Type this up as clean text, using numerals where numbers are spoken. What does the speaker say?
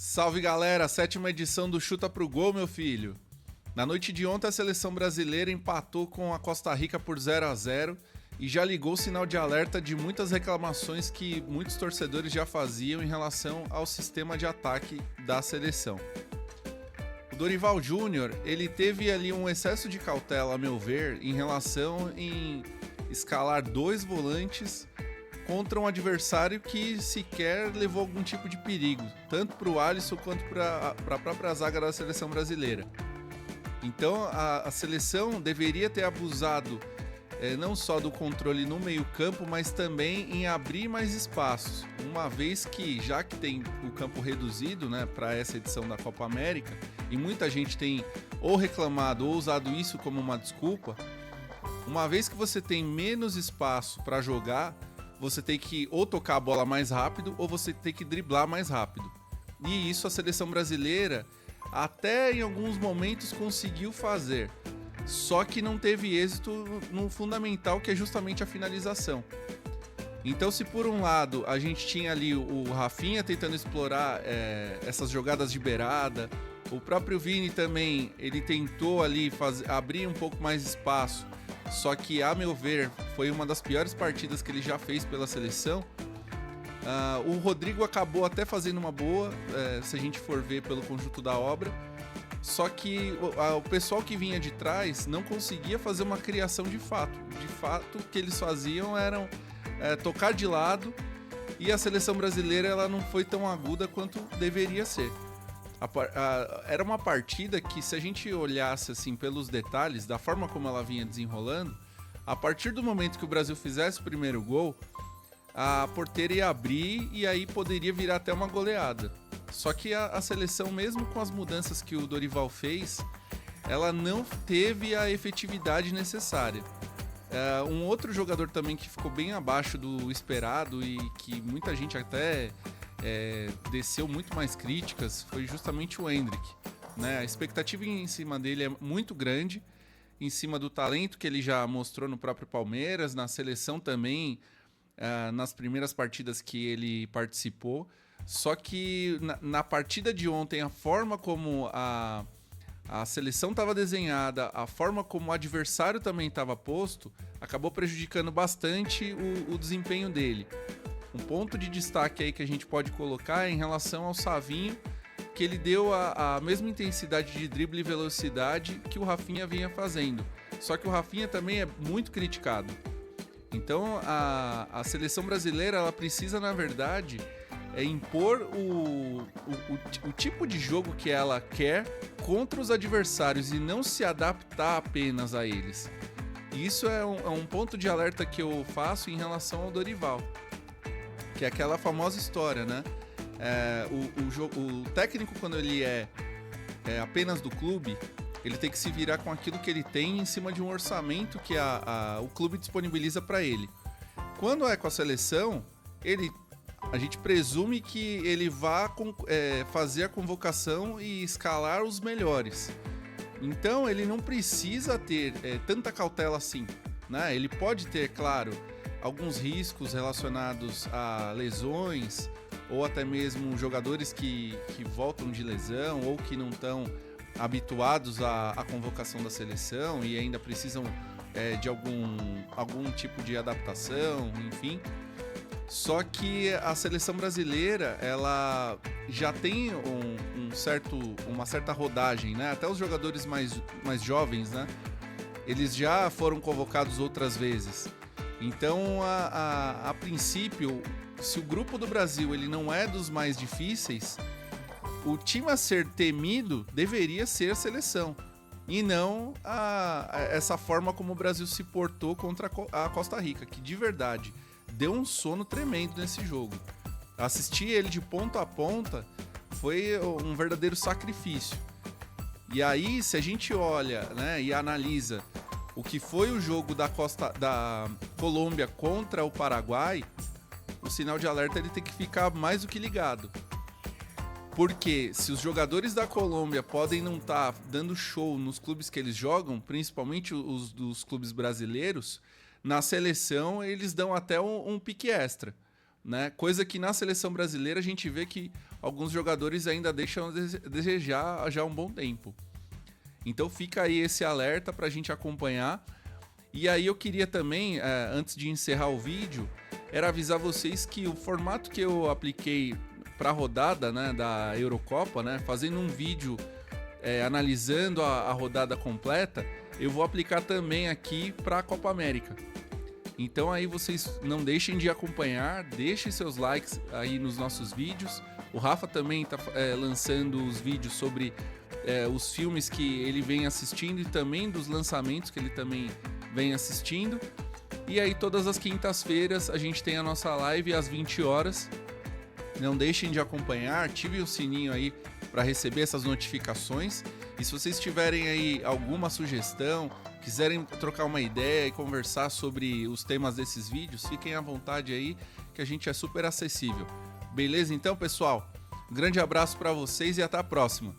Salve galera, sétima edição do Chuta Pro Gol, meu filho. Na noite de ontem a seleção brasileira empatou com a Costa Rica por 0-0 e já ligou o sinal de alerta de muitas reclamações que muitos torcedores já faziam em relação ao sistema de ataque da seleção. O Dorival Júnior, ele teve ali um excesso de cautela, a meu ver, em relação em escalar dois volantes contra um adversário que sequer levou algum tipo de perigo, tanto para o Alisson quanto para a própria zaga da seleção brasileira. Então a seleção deveria ter abusado não só do controle no meio-campo, mas também em abrir mais espaços, uma vez que, já que tem o campo reduzido, né, para essa edição da Copa América, e muita gente tem ou reclamado ou usado isso como uma desculpa, uma vez que você tem menos espaço para jogar, você tem que ou tocar a bola mais rápido ou você tem que driblar mais rápido. E isso a seleção brasileira até em alguns momentos conseguiu fazer, só que não teve êxito no fundamental, que é justamente a finalização. Então, se por um lado a gente tinha ali o Rafinha tentando explorar essas jogadas de beirada, o próprio Vini também, ele tentou ali abrir um pouco mais espaço, só que, a meu ver, foi uma das piores partidas que ele já fez pela seleção. O Rodrigo acabou até fazendo uma boa, se a gente for ver pelo conjunto da obra, só que o pessoal que vinha de trás não conseguia fazer uma criação de fato. De fato, o que eles faziam eram tocar de lado, e a seleção brasileira ela não foi tão aguda quanto deveria ser. Era uma partida que, se a gente olhasse assim pelos detalhes, da forma como ela vinha desenrolando, a partir do momento que o Brasil fizesse o primeiro gol, a porteira ia abrir e aí poderia virar até uma goleada. Só que a seleção, mesmo com as mudanças que o Dorival fez, ela não teve a efetividade necessária. Um outro jogador também que ficou bem abaixo do esperado e que muita gente até desceu muito mais críticas foi justamente o Endrick, né? A expectativa em cima dele é muito grande, em cima do talento que ele já mostrou no próprio Palmeiras, na seleção também, nas primeiras partidas que ele participou. Só que na partida de ontem, a forma como a seleção estava desenhada, a forma como o adversário também estava posto, acabou prejudicando bastante o desempenho dele. Um ponto de destaque aí que a gente pode colocar é em relação ao Savinho, que ele deu a mesma intensidade de drible e velocidade que o Rafinha vinha fazendo. Só que o Rafinha também é muito criticado. Então a seleção brasileira ela precisa, na verdade, impor o tipo de jogo que ela quer contra os adversários e não se adaptar apenas a eles. E isso é um ponto de alerta que eu faço em relação ao Dorival, que é aquela famosa história, né? O técnico, quando ele é apenas do clube, ele tem que se virar com aquilo que ele tem em cima de um orçamento que o clube disponibiliza para ele. Quando é com a seleção, a gente presume que ele vá fazer a convocação e escalar os melhores. Então ele não precisa ter tanta cautela assim, né? Ele pode ter, claro, alguns riscos relacionados a lesões, ou até mesmo jogadores que voltam de lesão ou que não estão habituados à convocação da seleção e ainda precisam de algum tipo de adaptação, enfim. Só que a seleção brasileira, ela já tem uma certa rodagem, né? Até os jogadores mais jovens, né? Eles já foram convocados outras vezes. Então, a princípio, se o grupo do Brasil ele não é dos mais difíceis, o time a ser temido deveria ser a seleção, e não essa forma como o Brasil se portou contra a Costa Rica, que de verdade deu um sono tremendo nesse jogo. Assistir ele de ponta a ponta foi um verdadeiro sacrifício. E aí, se a gente olha, né, e analisa o que foi o jogo da Colômbia contra o Paraguai, o sinal de alerta ele tem que ficar mais do que ligado. Porque se os jogadores da Colômbia podem não estar dando show nos clubes que eles jogam, principalmente os dos clubes brasileiros, na seleção eles dão até um pique extra. né? Coisa que na seleção brasileira a gente vê que alguns jogadores ainda deixam a desejar já há um bom tempo. Então fica aí esse alerta para a gente acompanhar. E aí eu queria também, antes de encerrar o vídeo, era avisar vocês que o formato que eu apliquei para a rodada, né, da Eurocopa, né, fazendo um vídeo analisando a rodada completa, eu vou aplicar também aqui para a Copa América. Então aí vocês não deixem de acompanhar, deixem seus likes aí nos nossos vídeos. O Rafa também está lançando os vídeos sobre os filmes que ele vem assistindo e também dos lançamentos que ele também vem assistindo. E aí todas as quintas-feiras a gente tem a nossa live às 20 horas. Não deixem de acompanhar, ativem o sininho aí para receber essas notificações. E se vocês tiverem aí alguma sugestão, quiserem trocar uma ideia e conversar sobre os temas desses vídeos, fiquem à vontade aí, que a gente é super acessível. Beleza então, pessoal? Um grande abraço para vocês e até a próxima.